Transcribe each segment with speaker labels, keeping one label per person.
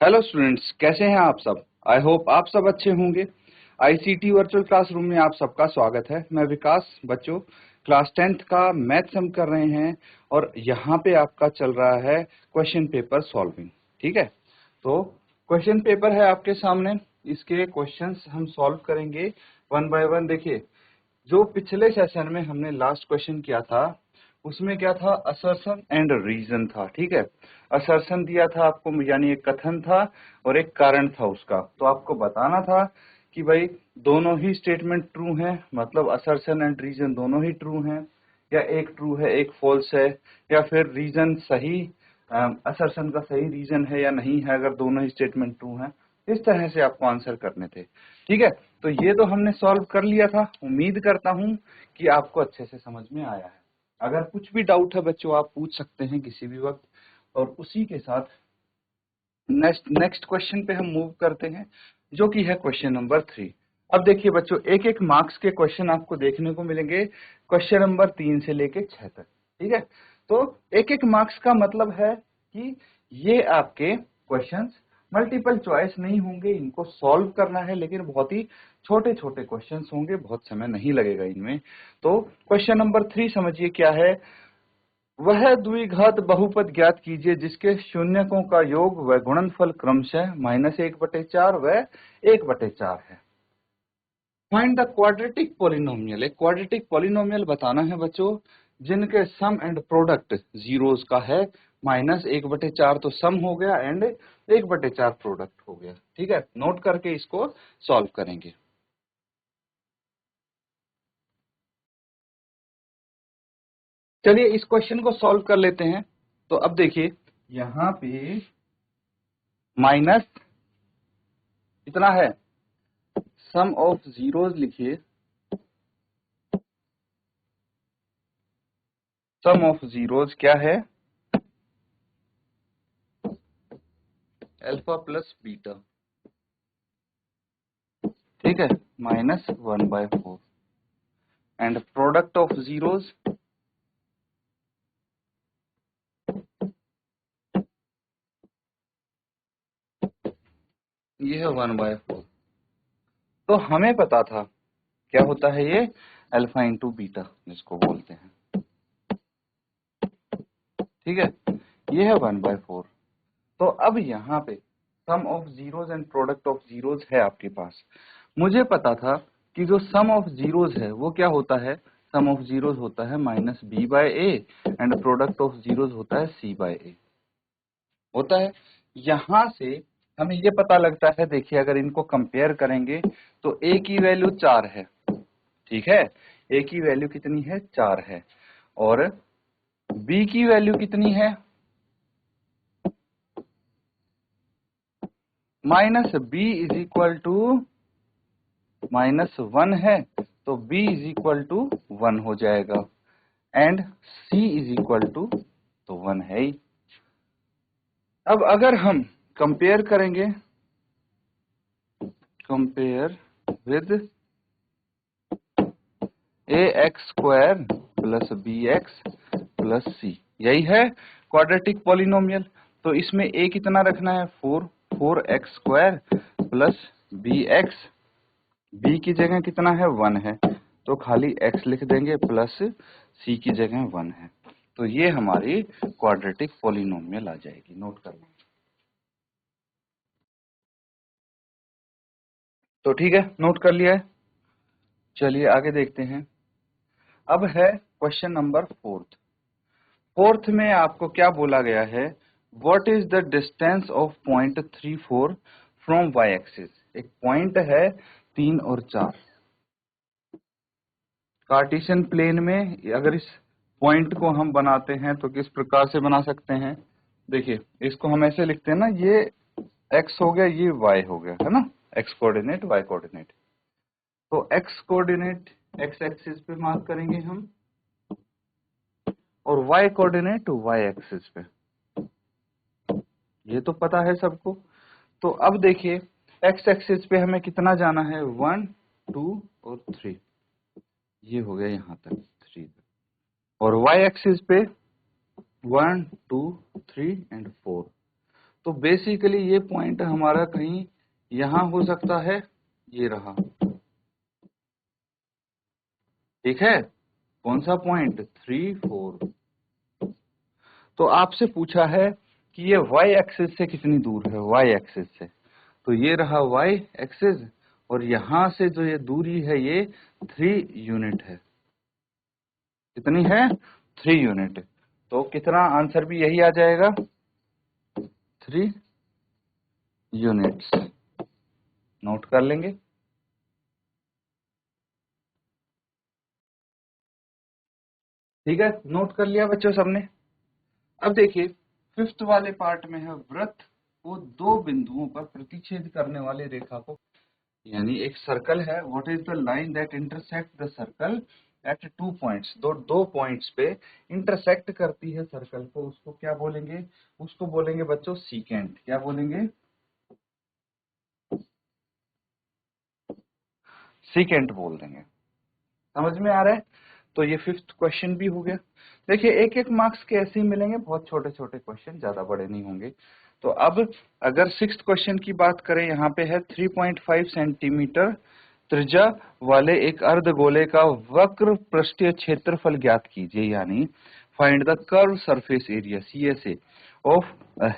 Speaker 1: Hello students, कैसे हैं आप सब। आई होप आप सब अच्छे होंगे। आईसीटी वर्चुअल क्लासरूम में आप सबका स्वागत है। मैं विकास। बच्चों, क्लास 10th का मैथ्स हम कर रहे हैं और यहाँ पे आपका चल रहा है क्वेश्चन पेपर सॉल्विंग। ठीक है, तो क्वेश्चन पेपर है आपके सामने, इसके क्वेश्चंस हम सॉल्व करेंगे वन बाय वन। देखिए, जो पिछले सेशन में हमने लास्ट क्वेश्चन किया था उसमें क्या था, असर्शन एंड रीजन था। ठीक है, असर्शन दिया था आपको, यानी एक कथन था और एक कारण था उसका। तो आपको बताना था कि भाई दोनों ही स्टेटमेंट ट्रू हैं, मतलब असर्शन एंड रीजन दोनों ही ट्रू हैं, या एक ट्रू है एक फॉल्स है, या फिर रीजन सही, असर्शन का सही रीजन है या नहीं है अगर दोनों ही स्टेटमेंट ट्रू हैं। इस तरह से आपको आंसर करने थे। ठीक है, तो ये तो हमने सॉल्व कर लिया था। उम्मीद करता हूं कि आपको अच्छे से समझ में आया है। अगर कुछ भी डाउट है बच्चों, आप पूछ सकते हैं किसी भी वक्त। और उसी के साथ नेक्स्ट क्वेश्चन पे हम मूव करते हैं, जो कि है क्वेश्चन नंबर 3। अब देखिए बच्चों, एक एक मार्क्स के क्वेश्चन आपको देखने को मिलेंगे, क्वेश्चन नंबर 3 से लेके 6 तक। ठीक है, तो एक एक मार्क्स का मतलब है कि ये आपके क्वेश्चंस मल्टीपल चॉइस नहीं होंगे, इनको सॉल्व करना है, लेकिन बहुत ही छोटे छोटे क्वेश्चंस होंगे, बहुत समय नहीं लगेगा इनमें। तो क्वेश्चन नंबर 3 समझिए क्या है। वह द्विघात बहुपद ज्ञात कीजिए जिसके शून्यकों का योग व गुणनफल क्रमशः -1/4 व 1/4 है। Find the quadratic polynomial. एक क्वाड्रेटिक पॉलिनोमियल बताना है बच्चों जिनके सम एंड प्रोडक्ट जीरोस का है। -1/4 तो सम हो गया एंड 1/4 प्रोडक्ट हो गया। ठीक है, नोट करके इसको सॉल्व करेंगे। चलिए इस क्वेश्चन को सॉल्व कर लेते हैं। तो अब देखिए, यहाँ पे माइनस कितना है, सम ऑफ जीरोस लिखिए। सम ऑफ जीरोस क्या है, अल्फा प्लस बीटा। ठीक है, -1/4 एंड प्रोडक्ट ऑफ जीरोस ये है 1/4। तो हमें पता था क्या होता है ये, अल्फा इंटू बीटा जिसको बोलते हैं। ठीक है, ये है 1/4। तो अब यहाँ पे sum of zeros and product of zeros है आपके पास। मुझे पता था कि जो सम ऑफ जीरोस है वो क्या होता है, सम ऑफ जीरोस होता है -b/a and product of zeros होता है c/a होता है। यहां से हमें ये पता लगता है, देखिए अगर इनको कंपेयर करेंगे तो a की वैल्यू 4 है। ठीक है, a की वैल्यू कितनी है, 4 है, और b की वैल्यू कितनी है, -b इज इक्वल टू -1 है, तो b इज इक्वल टू 1 हो जाएगा and c is equal to तो 1 है ही। अब अगर हम कंपेयर करेंगे, compare with ax² plus bx plus c, यही है क्वाड्रेटिक पॉलिनोमियल। तो इसमें a कितना रखना है, 4x² प्लस bx, b की जगह कितना है, 1 है, तो खाली x लिख देंगे, प्लस c की जगह 1 है। तो ये हमारी क्वाड्रेटिक पॉलिनोमियल आ जाएगी। नोट कर लें। तो ठीक है, नोट कर लिया है। चलिए आगे देखते हैं। अब है क्वेश्चन नंबर 4। फोर्थ में आपको क्या बोला गया है, what is the distance of point 3, 4 from y axis. एक पॉइंट है 3 और 4 कार्टेशियन प्लेन में। अगर इस पॉइंट को हम बनाते हैं तो किस प्रकार से बना सकते हैं, देखिए इसको हम ऐसे लिखते हैं ना, ये x हो गया, ये y हो गया, है ना, x कोऑर्डिनेट y कोऑर्डिनेट। तो x कोऑर्डिनेट x एक्सिस पे मार्क करेंगे हम, और y कोऑर्डिनेट y एक्सिस पे, ये तो पता है सबको। तो अब देखिए x एक्सिस पे हमें कितना जाना है, 1, 2 और 3, ये हो गया यहाँ तक 3 तक, और y एक्सिस पे 1, 2, 3 एंड 4। तो बेसिकली ये पॉइंट हमारा कहीं यहां हो सकता है, ये रहा, ठीक है। कौन सा पॉइंट? 3, 4। तो आपसे पूछा है कि ये y एक्सिस से कितनी दूर है, y एक्सिस से, तो ये रहा y एक्सिस, और यहां से जो ये दूरी है ये 3 यूनिट है। कितनी है? 3 यूनिट। तो कितना आंसर भी यही आ जाएगा, 3 यूनिट्स। नोट कर लेंगे। ठीक है, नोट कर लिया बच्चों सबने। अब देखिए फिफ्थ वाले पार्ट में है, वृत्त को दो बिंदुओं पर प्रतिच्छेद करने वाली रेखा को, यानी एक सर्कल है, what is the line that intersect the circle eight 2 points, दो पॉइंट्स पे इंटरसेक्ट करती है सर्कल को, उसको क्या बोलेंगे? उसको बोलेंगे बच्चों सीकेंट। क्या बोलेंगे? सीकेंट बोल देंगे। समझ में आ रहा है? तो ये फिफ्थ क्वेश्चन भी हो गया। देखिए एक एक मार्क्स के ऐसे ही मिलेंगे, बहुत छोटे छोटे क्वेश्चन, ज्यादा बड़े नहीं होंगे। तो अब अगर सिक्स्थ क्वेश्चन की बात करें, यहाँ पे है 3.5 सेंटीमीटर त्रिज्या वाले एक अर्धगोले का वक्र पृष्ठीय क्षेत्रफल ज्ञात कीजिए, यानी find the curve surface area CSA of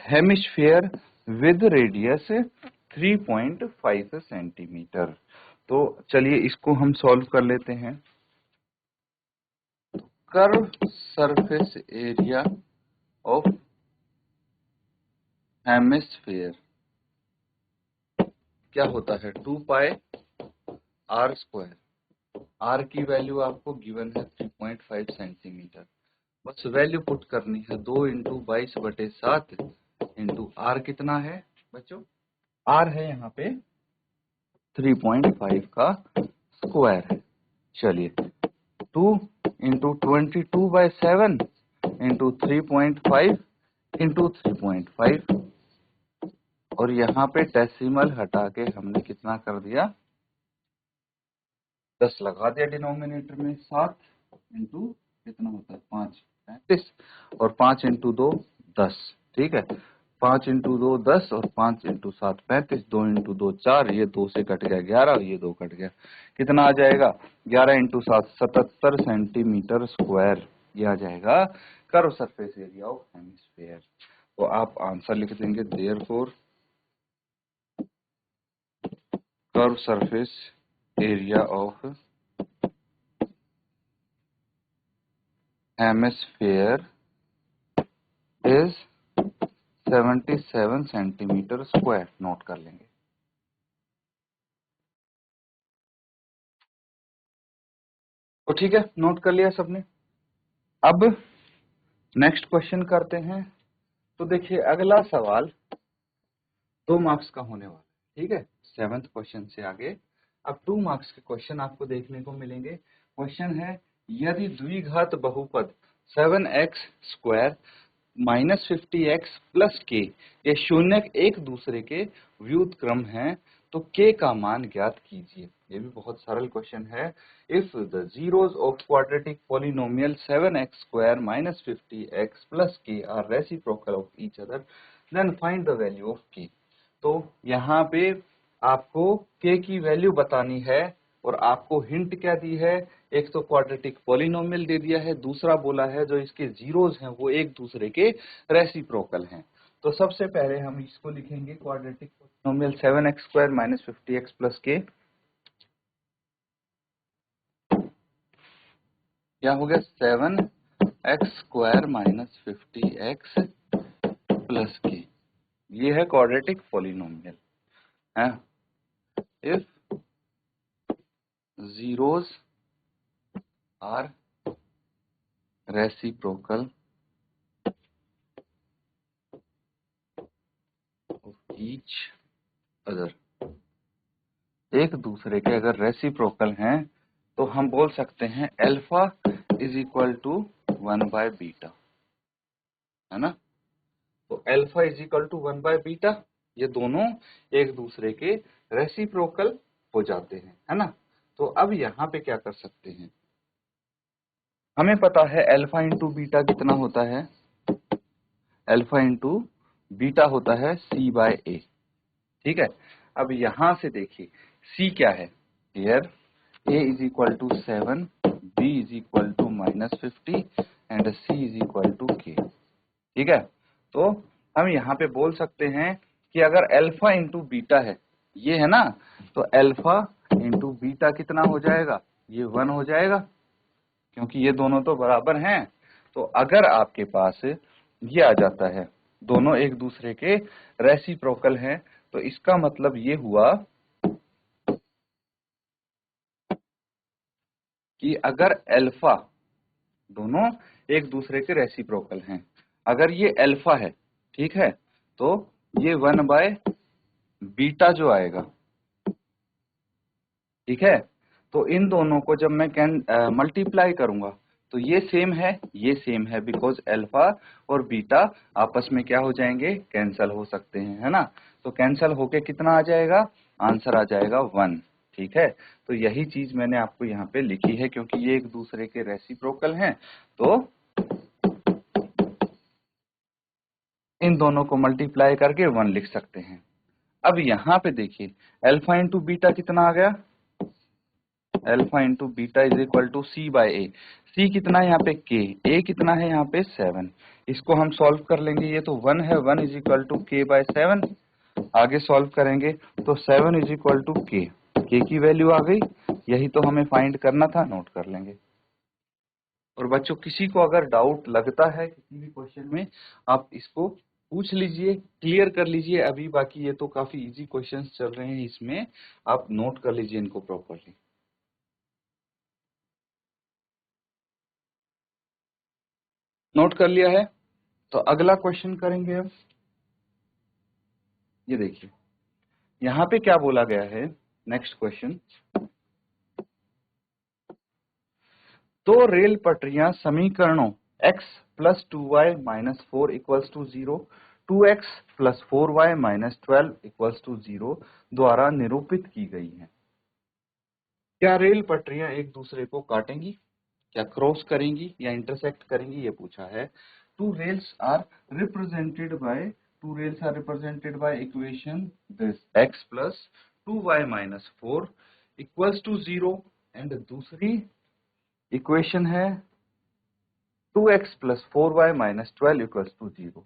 Speaker 1: hemisphere with radius 3.5 centimetre. तो चलिए इसको हम सॉल्व कर लेते हैं। Curve surface area of hemisphere क्या होता है? 2 पाई r स्क्वायर। r की वैल्यू आपको गिवन है 3.5 सेंटीमीटर। बस वैल्यू पुट करनी है, 2 इंटू 22/7 इंटू r कितना है बच्चों? r है यहाँ पे 3.5 का स्क्वायर है। चलिए 2 इंटू 22/7 इंटू 3.5 इंटू 3.5, और यहाँ पे डेसिमल हटा के हमने कितना कर दिया? 10 लगा दिया डिनोमिनेटर में। 7 इंटू कितना होता है? 5, 35, और 5 इंटू 2 10। ठीक है, 5 इंटू 2 10, और 5 इंटू 7 35, 2 इंटू 2 4, ये 2 से कट गया 11, और ये 2 कट गया, कितना आ जाएगा? 11 इंटू 7 77 सेंटीमीटर स्क्वायर। ये आ जाएगा curve surface area of hemisphere. तो आप आंसर लिख देंगे, therefore curve surface area of hemisphere is 77 centimetre square. Note कर लेंगे। तो ठीक है, नोट कर लिया सबने। अब नेक्स्ट क्वेश्चन करते हैं। तो देखिए अगला सवाल 2 मार्क्स का होने वाला है। ठीक है, 7th क्वेश्चन से आगे अब 2 मार्क्स के क्वेश्चन आपको देखने को मिलेंगे। क्वेश्चन है, यदि द्विघात बहुपद 7x square minus 50x plus k ये शून्य एक दूसरे के व्युत्क्रम हैं, तो k का मान ज्ञात कीजिए। ये भी बहुत सरल क्वेश्चन है। If the zeros of quadratic polynomial 7x square minus 50x plus k are reciprocal of each other, then find the value of k। तो यहाँ पे आपको k की वैल्यू बतानी है, और आपको हिंट क्या दी है? एक तो क्वाड्रेटिक पॉलिनोमियल दे दिया है, दूसरा बोला है जो इसके जीरोज हैं वो एक दूसरे के रेसिप्रोकल हैं। तो सबसे पहले हम इसको लिखेंगे, quadratic polynomial 7x square minus 50x plus के, क्या हो गया? 7x square minus 50x plus के, ये है क्वाड्रेटिक पॉलिनोमियल है। If zeros are reciprocal of each other, एक दूसरे के अगर रेसिप्रोकल हैं तो हम बोल सकते हैं अल्फा इज इक्वल टू 1/बीटा, है ना। तो अल्फा इज इक्वल टू 1/बीटा, ये दोनों एक दूसरे के रेसिप्रोकल हो जाते हैं, है ना। तो अब यहाँ पे क्या कर सकते हैं? हमें पता है अल्फा इंटू बीटा कितना होता है? अल्फा इंटू बीटा होता है C/A। ठीक है, अब यहां से देखिए C क्या है, here A is equal to 7, B is equal to -50 and C is equal to K। ठीक है, तो हम यहाँ पे बोल सकते हैं कि अगर अल्फा इंटू बीटा है, ये है ना, तो अल्फा इंटू बीटा कितना हो जाएगा, ये 1 हो जाएगा, क्योंकि ये दोनों तो बराबर हैं। तो अगर आपके पास ये आ जाता है, दोनों एक दूसरे के रेसिप्रोकल हैं, तो इसका मतलब ये हुआ कि अगर अल्फा, दोनों एक दूसरे के रेसिप्रोकल हैं, अगर ये अल्फा है, ठीक है, तो ये 1/बीटा जो आएगा, ठीक है, तो इन दोनों को जब मैं मल्टीप्लाई करूंगा तो ये सेम है, ये सेम है, बिकॉज अल्फा और बीटा आपस में क्या हो जाएंगे, कैंसल हो सकते हैं, है ना। तो कैंसल होके कितना आ जाएगा, आंसर आ जाएगा 1। ठीक है, तो यही चीज मैंने आपको यहाँ पे लिखी है, क्योंकि ये एक दूसरे के रेसिप्रोकल हैं, तो इन दोनों को मल्टीप्लाई करके 1 लिख सकते हैं। अब यहाँ पे देखिए अल्फा इंटू बीटा कितना आ गया, alpha into beta is equal to C/A। C कितना है यहाँ पे, K, A कितना है यहाँ पे 7। इसको हम सॉल्व कर लेंगे, ये तो 1 है, 1 इज इक्वल टू K/7। आगे सॉल्व करेंगे तो 7 इज इक्वल टू K की वैल्यू आ गई, यही तो हमें फाइंड करना था, नोट कर लेंगे। और बच्चों किसी को अगर डाउट लगता है किसी भी क्वेश्चन में, आप इसको पूछ लीजिए, क्लियर कर लीजिए अभी, बाकी ये तो काफी इजी क्वेश्चंस चल रहे हैं, इसमें आप नोट कर लीजिए इनको प्रॉपरली। नोट कर लिया है, तो अगला क्वेश्चन करेंगे अब। ये देखिए यहाँ पे क्या बोला गया है, नेक्स्ट क्वेश्चन, दो रेल पटरियां समीकरणों x plus 2y minus 4 equals to 0, 2x plus 4y minus 12 equals to 0 द्वारा निरूपित की गई हैं। क्या रेल पटरियां एक दूसरे को काटेंगी, क्या क्रॉस करेंगी या इंटरसेक्ट करेंगी, ये पूछा है। Two rails are represented by equation this x plus 2y minus 4 equals to 0 and दूसरी इक्वेशन है 2x plus 4y minus 12 equals to 0।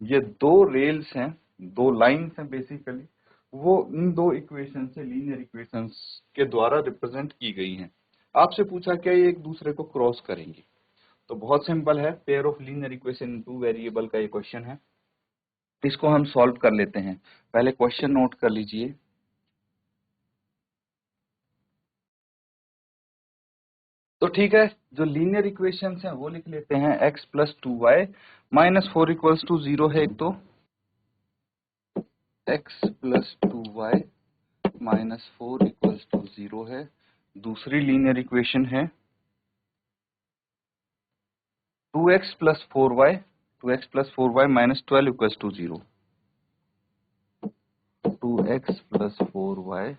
Speaker 1: ये दो रेल्स हैं, दो लाइंस हैं बेसिकली, वो इन दो इक्वेशन से, लीनियर इक्वेशंस के द्वारा रिप्रेजेंट की गई हैं। आपसे पूछा क्या ये एक दूसरे को क्रॉस करेंगी, तो बहुत सिंपल है, pair of linear equation in two variable का ये क्वेश्चन है। इसको हम सॉल्व कर लेते हैं, पहले क्वेश्चन नोट कर लीजिए। तो ठीक है, जो लीनियर इक्वेशंस हैं वो लिख लेते हैं, x plus 2y minus 4 equals to 0 है एक, तो x plus 2y minus 4 equals to 0 है। दूसरी लीनियर इक्वेशन है 2x plus 4y, 2x plus 4y minus 12 equals to 0, 2x plus 4y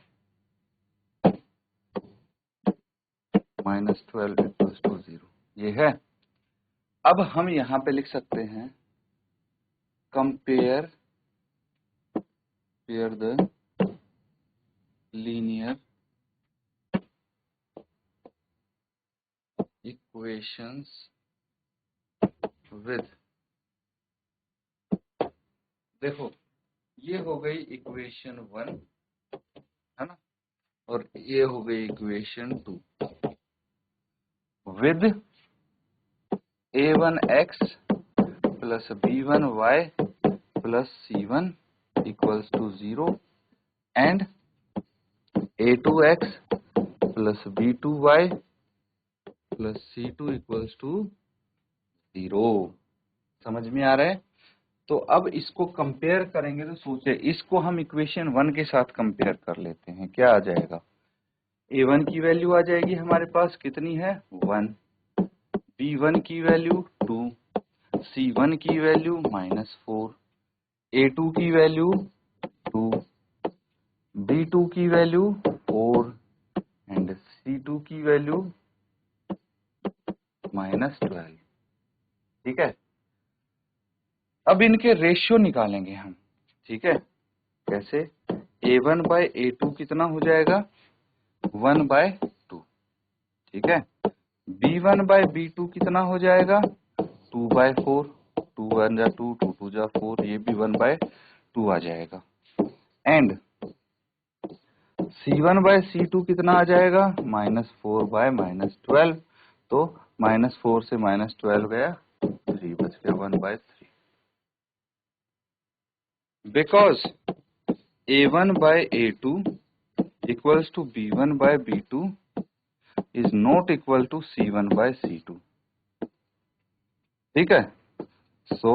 Speaker 1: minus 12 equals to 0, ये है। अब हम यहां पे लिख सकते हैं compare the linear equations with, देखो ये हो गई इक्वेशन 1, है ना, और ये हो गई equation 2, with a1x plus b1y plus c1 equals to 0 and a2x plus b2y plus c2 equals to 0। समझ में आ रहा है। तो अब इसको कंपेयर करेंगे, तो सोचे इसको हम इक्वेशन 1 के साथ कंपेयर कर लेते हैं, क्या आ जाएगा, a1 की वैल्यू आ जाएगी हमारे पास कितनी है 1, b1 की वैल्यू 2, c1 की वैल्यू -4, a2 की वैल्यू 2, b2 की वैल्यू 4 एंड c2 की वैल्यू -12। ठीक है, अब इनके रेशियो निकालेंगे हम, ठीक है। कैसे? A1/A2 कितना हो जाएगा? 1/2, ठीक है। B1/B2 कितना हो जाएगा? 2/4, 2 1 जा 2, 2 2 जा 4, ये भी 1/2 आ जाएगा। एंड C1/C2 कितना आ जाएगा? -4/-12, तो -4 से -12 गया, 3 बच गया, 1/3। Because A1/A2 equals to B1/B2 is not equal to C1/C2, ठीक है। सो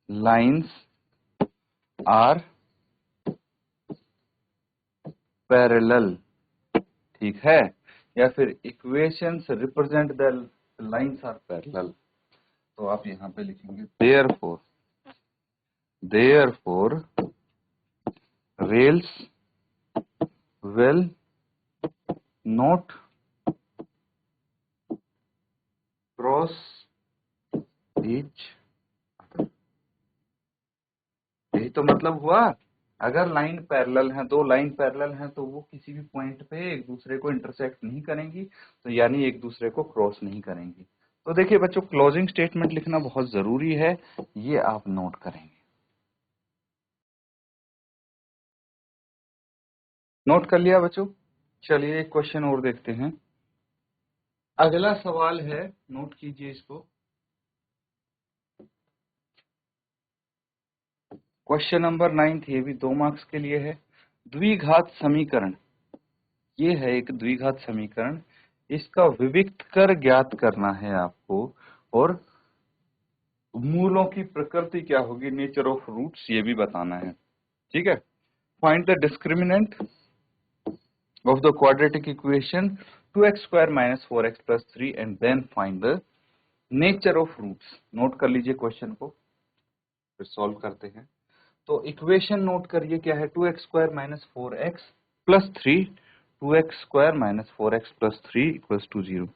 Speaker 1: लाइन्स आर पैरेलल, ठीक है, या फिर equations represent the lines are parallel. तो आप यहां पे लिखेंगे therefore rails will not cross each other। यही तो मतलब हुआ। अगर लाइन पैरेलल है, दो लाइन पैरेलल हैं, तो वो किसी भी पॉइंट पे एक दूसरे को इंटरसेक्ट नहीं करेंगी, तो यानी एक दूसरे को क्रॉस नहीं करेंगी। तो देखिए बच्चों, क्लोजिंग स्टेटमेंट लिखना बहुत जरूरी है, ये आप नोट करेंगे। नोट कर लिया बच्चों? चलिए एक क्वेश्चन और देखते हैं। अगला सवाल है, नोट कीजिए इसको। क्वेश्चन नंबर 9, ये भी 2 मार्क्स के लिए है। द्विघात समीकरण, ये है एक द्विघात समीकरण, इसका विविक्त कर ज्ञात करना है आपको, और मूलों की प्रकृति क्या होगी, नेचर ऑफ रूट्स, ये भी बताना है, ठीक है। Find the discriminant of the quadratic equation 2x² - 4x + 3 and then find the nature of roots। Note कर लीजिए क्वेश्चन को, फिर सॉल्व करते हैं। तो इक्वेशन नोट करिए, क्या है? 2x² - 4x + 3, 2x² - 4x + 3 = 0।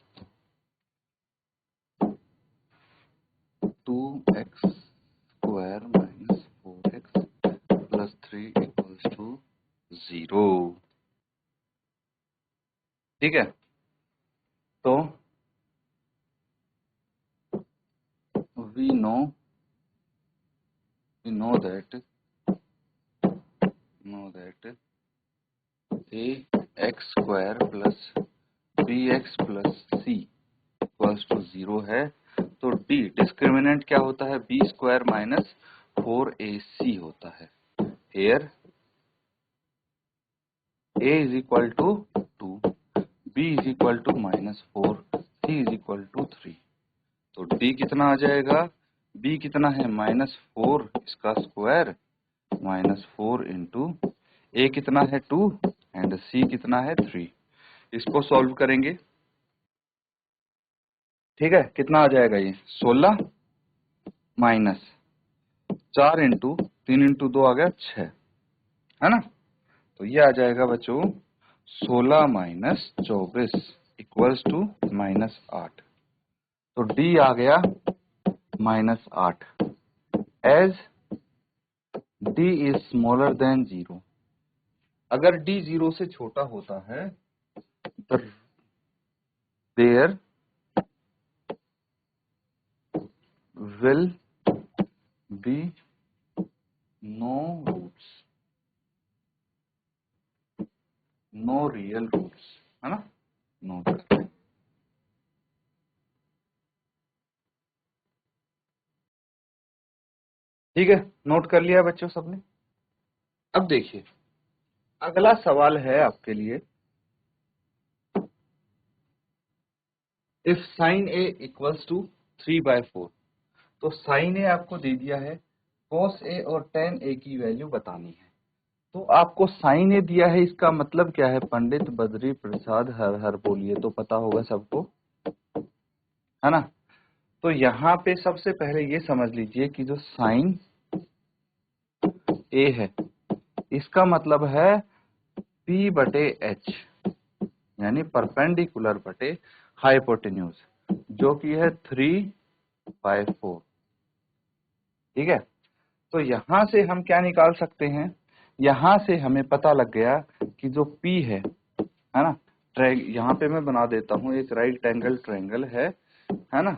Speaker 1: 2x² - 4x + 3 = 0, ठीक है। तो we know that ax² + bx + c = 0 है। तो d डिस्क्रिमिनेंट क्या होता है? b² - 4ac होता है। Here a = 2, b = -4, c = 3। तो d कितना आ जाएगा? b कितना है? -4, इसका स्क्वायर, -4 इंटू a कितना है? 2 एंड c कितना है? 3। इसको सॉल्व करेंगे, ठीक है। कितना आ जाएगा ये? 16 माइनस 4 इंटू 3 इंटू 2 आ गया 6, है ना। तो ये आ जाएगा बच्चों 16 माइनस 24 = -8। तो d आ गया -8। As d is smaller than 0, अगर d 0 से छोटा होता है, there will be no roots, no real roots, है ना। नोट करते हैं। ठीक है, नोट कर लिया बच्चों सबने। अब देखिए, अगला सवाल है आपके लिए, इफ sin a = 3/4, तो sin a आपको दे दिया है, cos a और tan a की वैल्यू बतानी है। तो आपको sin a दिया है, इसका मतलब क्या है? पंडित बद्री प्रसाद हर हर बोलिए, तो पता होगा सबको, है ना। तो यहाँ पे सबसे पहले ये समझ लीजिए कि जो sin a है, इसका मतलब है P/H, यानी परपेंडिकुलर बटे हाइपोटेन्यूज, जो कि है 3/4। ठीक है, तो यहां से हम क्या निकाल सकते हैं, यहां से हमें पता लग गया कि जो P है ना, यहाँ पे मैं बना देता हूं, एक राइट एंगल ट्रायंगल है ना,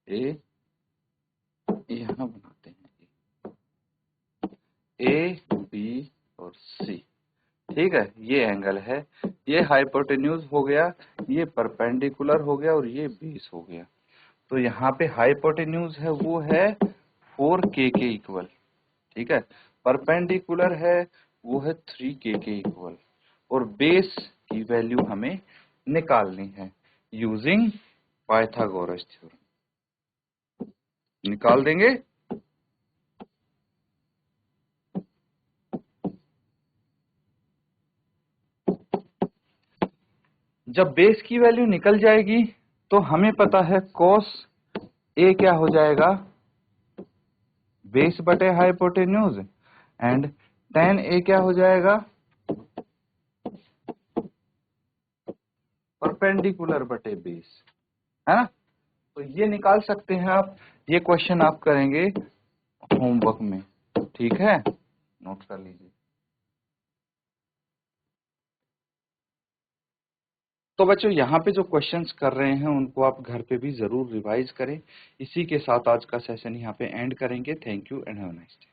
Speaker 1: ए, यहाँ बनाते हैं ए बी और सी, ठीक है, ये एंगल है, ये हाइपोटेन्यूज हो गया, ये परपेंडिकुलर हो गया और ये बेस हो गया। तो यहाँ पे हाइपोटेन्यूज है वो है 4k के इक्वल, ठीक है, परपेंडिकुलर है वो है 3k के इक्वल, और बेस की वैल्यू हमें निकालनी है यूजिंग पाइथागोरस थ्योरम। निकाल देंगे। जब बेस की वैल्यू निकल जाएगी तो हमें पता है cos A क्या हो जाएगा, बेस बटे हाइपोटेन्यूज, एंड tan A क्या हो जाएगा, परपेंडिकुलर बटे बेस, है ना। तो ये निकाल सकते हैं आप, ये क्वेश्चन आप करेंगे होमवर्क में, ठीक है, नोट कर लीजिए। तो बच्चों यहाँ पे जो क्वेश्चंस कर रहे हैं उनको आप घर पे भी जरूर रिवाइज करें। इसी के साथ आज का सेशन यहाँ पे एंड करेंगे। Thank you and have a nice day.